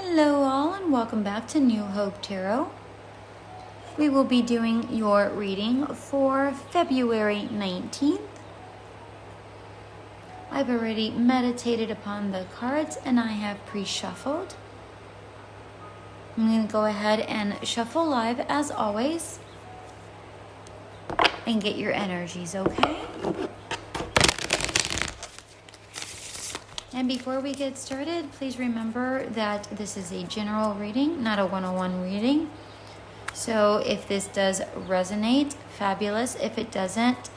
Hello all and welcome back to New Hope Tarot. We will be doing your reading for February 19th. I've already meditated upon the cards and I have pre-shuffled. I'm going to go ahead and shuffle live as always and get your energies, okay? And before we get started, please remember that this is a general reading, not a one-on-one reading. So if this does resonate, fabulous. If it doesn't,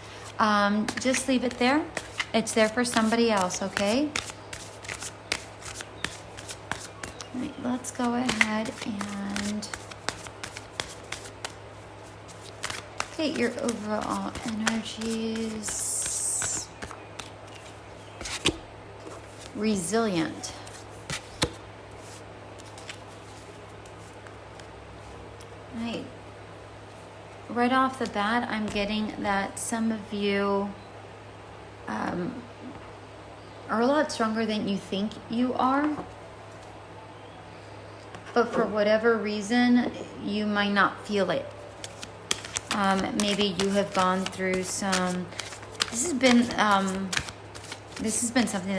just leave it there. It's there for somebody else, okay? All right, let's go ahead and get your overall energies. Resilient. Right off the bat, I'm getting that some of you are a lot stronger than you think you are. But for whatever reason, you might not feel it. Maybe you have gone through some... This has been something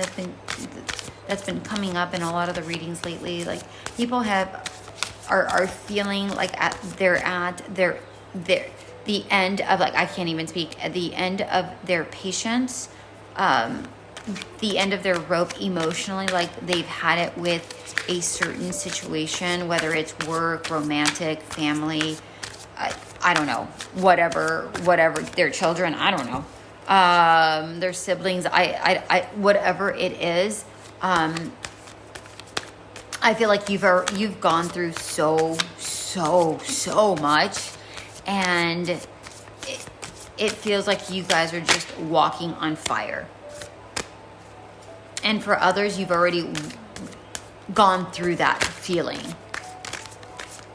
that's been coming up in a lot of the readings lately. Like people are feeling like they're at the end of, like, I can't even speak, at the end of their patience, the end of their rope emotionally. Like they've had it with a certain situation, whether it's work, romantic, family, I don't know, whatever, their children, I don't know. Their siblings, I whatever it is, I feel like you've gone through so much, and it feels like you guys are just walking on fire. And for others, you've already gone through that feeling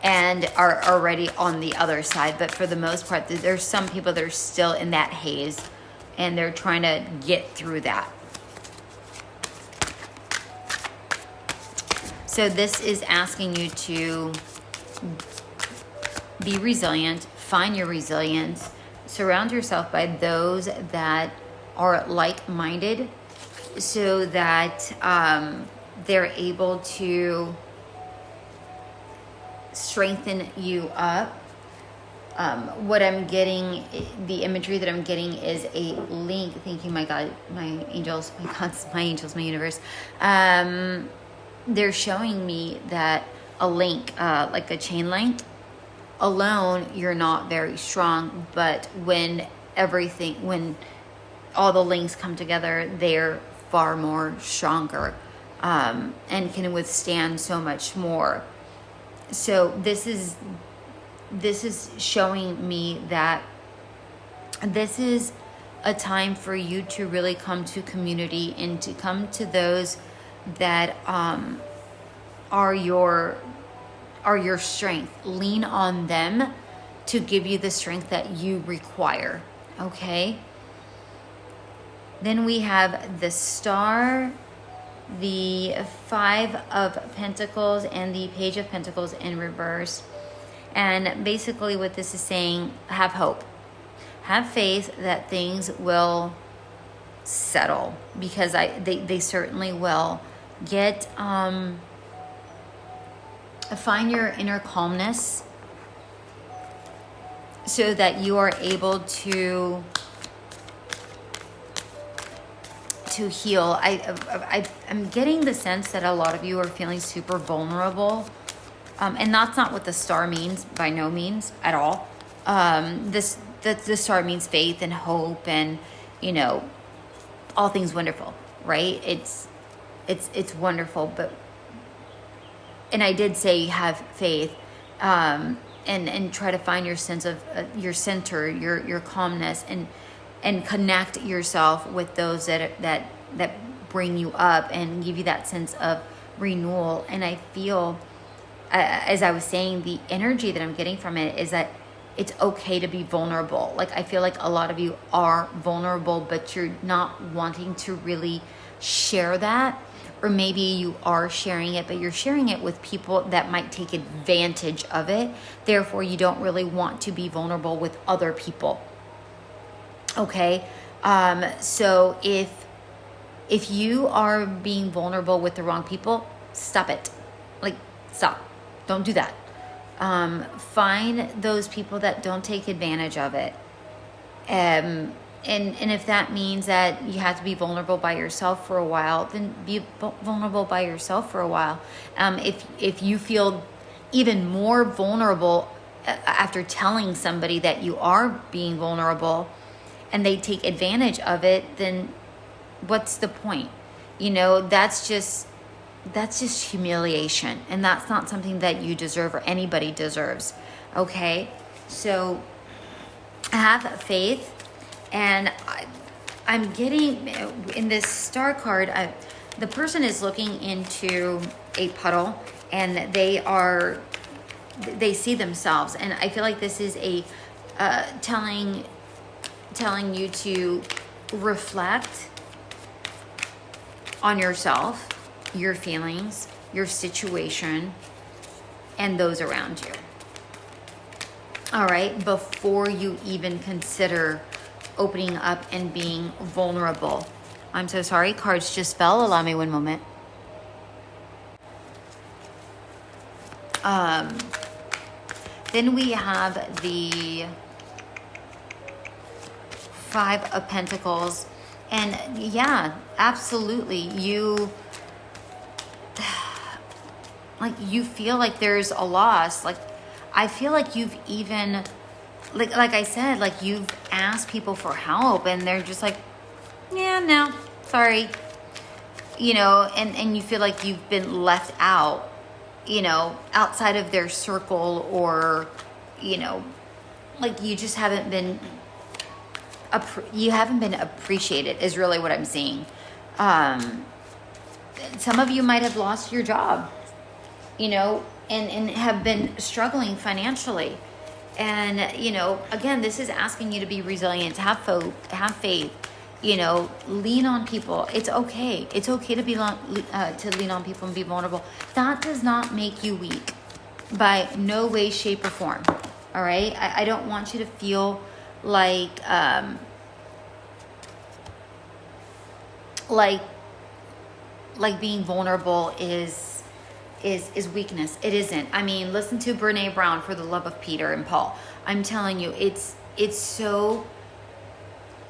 and are already on the other side. But for the most part, there's some people that are still in that haze and they're trying to get through that. So this is asking you to be resilient, find your resilience, surround yourself by those that are like-minded so that they're able to strengthen you up. What I'm getting, the imagery that I'm getting is a link. Thank you, my God, my angels, my gods, my angels, my universe. They're showing me that a link, like a chain link, alone, you're not very strong. But when all the links come together, they're far more stronger, and can withstand so much more. So this is showing me that this is a time for you to really come to community and to come to those that are your strength. Lean on them to give you the strength that you require, okay? Then we have the Star, the Five of Pentacles, and the Page of Pentacles in reverse. And basically what this is saying, have hope. Have faith that things will settle, because they certainly will. Find your inner calmness so that you are able to heal. I'm getting the sense that a lot of you are feeling super vulnerable. And that's not what the Star means, by no means at all. The Star means faith and hope and, all things wonderful, right? It's wonderful, and I did say have faith, and try to find your sense of your center, your calmness, and connect yourself with those that bring you up and give you that sense of renewal. And I feel, as I was saying, the energy that I'm getting from it is that it's okay to be vulnerable. Like, I feel like a lot of you are vulnerable, but you're not wanting to really share that, or maybe you are sharing it, but you're sharing it with people that might take advantage of it. Therefore, you don't really want to be vulnerable with other people. Okay? So if you are being vulnerable with the wrong people, stop it. Like, stop. Don't do that. Find those people that don't take advantage of it. And if that means that you have to be vulnerable by yourself for a while, then be vulnerable by yourself for a while. If you feel even more vulnerable after telling somebody that you are being vulnerable and they take advantage of it, then what's the point? That's just humiliation, and that's not something that you deserve or anybody deserves. Okay? So have faith. And I'm getting, in this star card, the person is looking into a puddle, and they see themselves. And I feel like this is telling you to reflect on yourself, your feelings, your situation, and those around you. All right, before you even consider opening up and being vulnerable. I'm so sorry, cards just fell. Allow me one moment. Then we have the Five of Pentacles. And yeah, absolutely. You feel like there's a loss. Like, I feel like you've even, like I said, like you've asked people for help and they're just like, yeah, no, sorry. And you feel like you've been left out, outside of their circle, or, like you just haven't been, appreciated is really what I'm seeing. Some of you might have lost your job, and have been struggling financially. And, again, this is asking you to be resilient, have faith, lean on people. It's okay. It's okay to to lean on people and be vulnerable. That does not make you weak by no way, shape, or form. All right. I don't want you to feel like being vulnerable is weakness. It isn't. I mean, listen to Brene Brown, For the Love of Peter and Paul. I'm telling you, it's so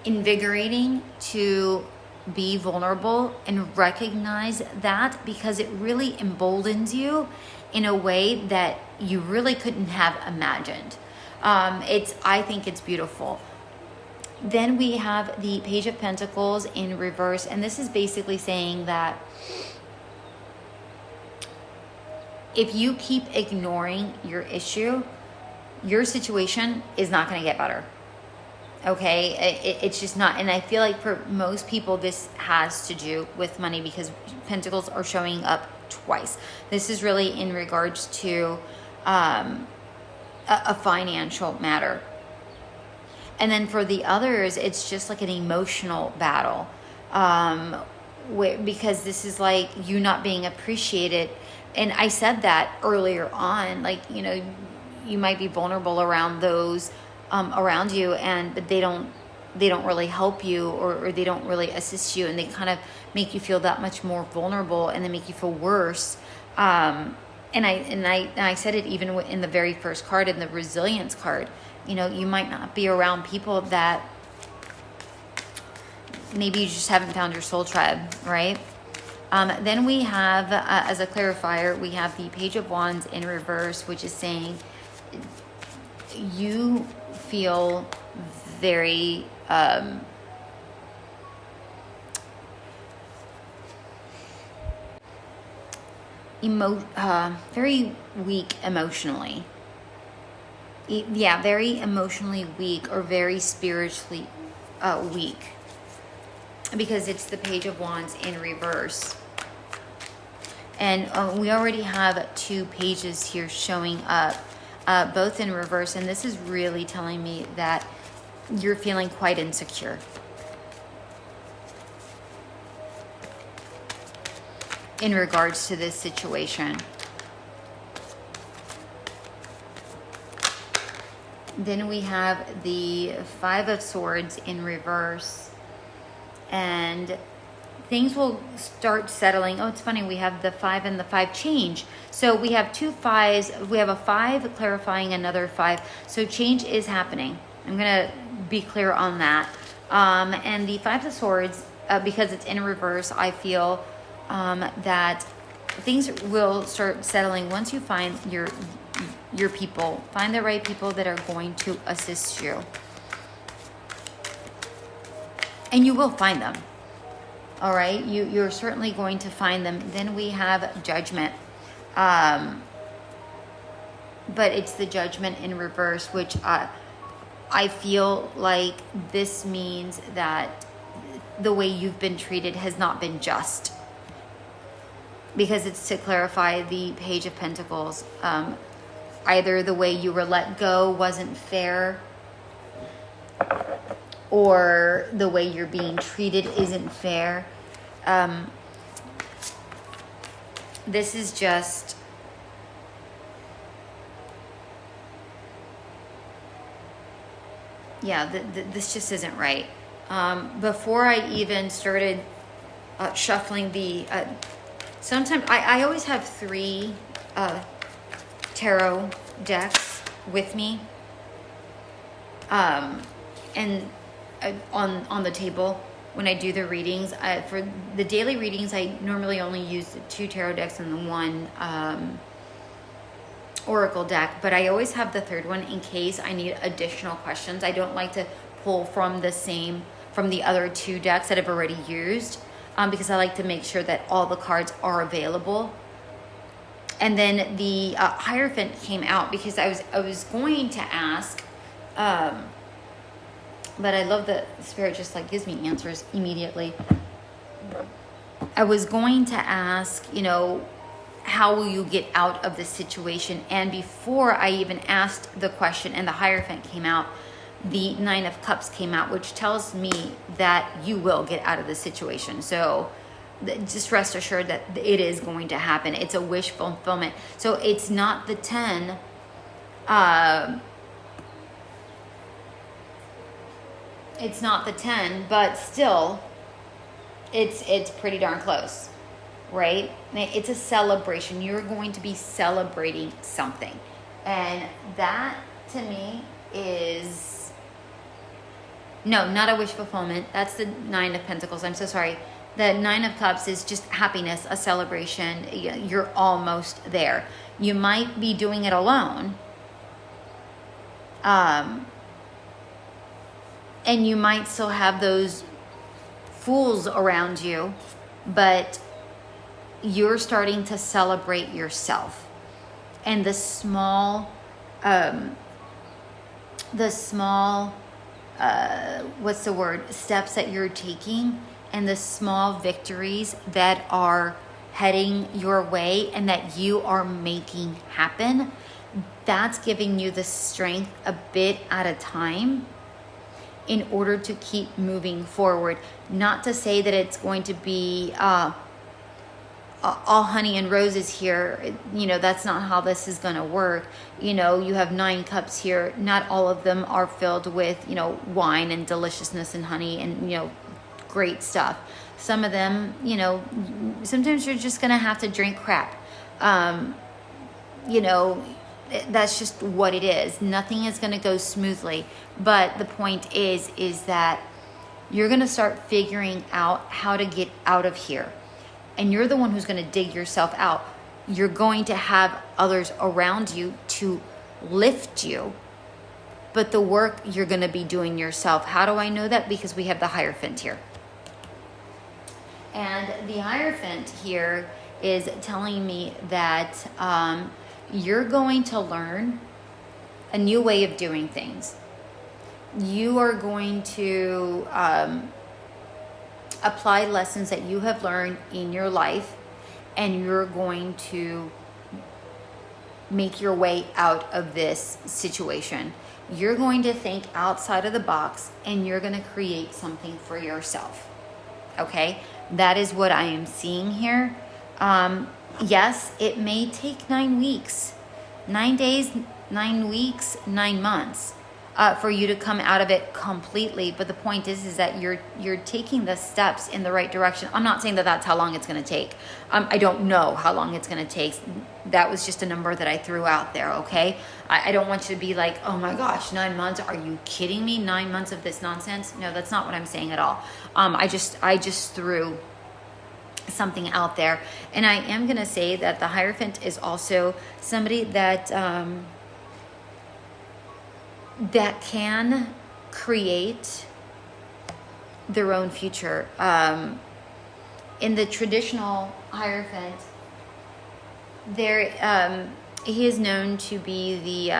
invigorating to be vulnerable and recognize that, because it really emboldens you in a way that you really couldn't have imagined. I think it's beautiful. Then we have the Page of Pentacles in reverse, and this is basically saying that if you keep ignoring your issue, your situation is not going to get better. Okay? It's just not. And I feel like for most people, this has to do with money, because Pentacles are showing up twice. This is really in regards to a financial matter. And then for the others, it's just like an emotional battle. Because this is like you not being appreciated. And I said that earlier on, like, you might be vulnerable around those around you, but they don't really help you, or they don't really assist you, and they kind of make you feel that much more vulnerable, and they make you feel worse. And I said it even in the very first card, in the resilience card. You might not be around people that maybe you just haven't found your soul tribe, right? Then we have, as a clarifier, we have the Page of Wands in reverse, which is saying you feel very very weak emotionally. Yeah, very emotionally weak, or very spiritually weak, because it's the Page of Wands in reverse. And we already have two pages here showing up, both in reverse. And this is really telling me that you're feeling quite insecure. in regards to this situation. Then we have the Five of Swords in reverse, and things will start settling. Oh, it's funny, we have the 5 and the 5 change. So we have 2 5s. We have a 5 clarifying another 5. So change is happening. I'm going to be clear on that. And the 5 of Swords, because it's in reverse, I feel that things will start settling once you find your people. Find the right people that are going to assist you. And you will find them. All right, you're certainly going to find them. Then we have Judgment. But it's the Judgment in reverse, which I feel like this means that the way you've been treated has not been just. Because it's to clarify the Page of Pentacles. Either the way you were let go wasn't fair, or the way you're being treated isn't fair. This is just, yeah, this just isn't right. Before I even started shuffling the, sometimes I always have 3 tarot decks with me. And on the table when I do the readings. For the daily readings, I normally only use the 2 tarot decks and the 1 oracle deck, but I always have the 3rd one in case I need additional questions. I don't like to pull from the other 2 decks that I've already used, because I like to make sure that all the cards are available. And then the Hierophant came out because I was going to ask, but I love that Spirit just like gives me answers immediately. I was going to ask, how will you get out of this situation? And before I even asked the question and the Hierophant came out, the 9 of Cups came out, which tells me that you will get out of this situation. So just rest assured that it is going to happen. It's a wish fulfillment. So it's not the 10. It's not the 10, but still, it's pretty darn close, right? It's a celebration. You're going to be celebrating something. And that, to me, is... No, not a wish fulfillment. That's the 9 of Pentacles. I'm so sorry. The 9 of Cups is just happiness, a celebration. You're almost there. You might be doing it alone. And you might still have those fools around you, but you're starting to celebrate yourself. And the small, steps that you're taking, and the small victories that are heading your way and that you are making happen, that's giving you the strength a bit at a time in order to keep moving forward. Not to say that it's going to be all honey and roses here. That's not how this is going to work. You have 9 cups here. Not all of them are filled with, wine and deliciousness and honey and, great stuff. Some of them, sometimes you're just going to have to drink crap. That's just what it is. Nothing is going to go smoothly. But the point is that you're going to start figuring out how to get out of here. And you're the one who's going to dig yourself out. You're going to have others around you to lift you. But the work you're going to be doing yourself. How do I know that? Because we have the Hierophant here. And the Hierophant here is telling me that you're going to learn a new way of doing things. You are going to apply lessons that you have learned in your life, and you're going to make your way out of this situation. You're going to think outside of the box, and you're going to create something for yourself. Okay? That is what I am seeing here. Yes, it may take 9 weeks, 9 days, 9 weeks, 9 months for you to come out of it completely. But the point is that you're taking the steps in the right direction. I'm not saying that that's how long it's going to take. I don't know how long it's going to take. That was just a number that I threw out there. Okay. I don't want you to be like, oh my gosh, 9 months. Are you kidding me? 9 months of this nonsense? No, that's not what I'm saying at all. I just threw something out there. And I am going to say that the Hierophant is also somebody that that can create their own future. In the traditional Hierophant, there he is known to be the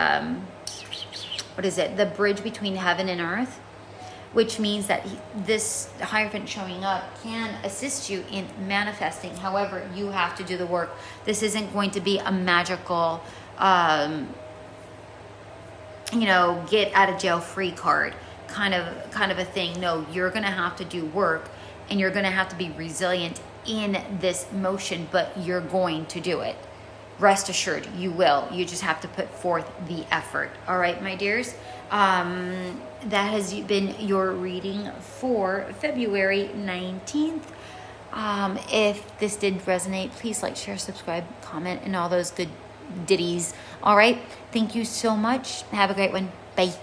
the bridge between heaven and earth, which means that this Hierophant showing up can assist you in manifesting. However, you have to do the work. This isn't going to be a magical, get out of jail free card kind of a thing. No, you're going to have to do work, and you're going to have to be resilient in this motion, but you're going to do it. Rest assured, you will. You just have to put forth the effort. All right, my dears. That has been your reading for February 19th. If this did resonate, please like, share, subscribe, comment, and all those good ditties. All right. Thank you so much. Have a great one. Bye.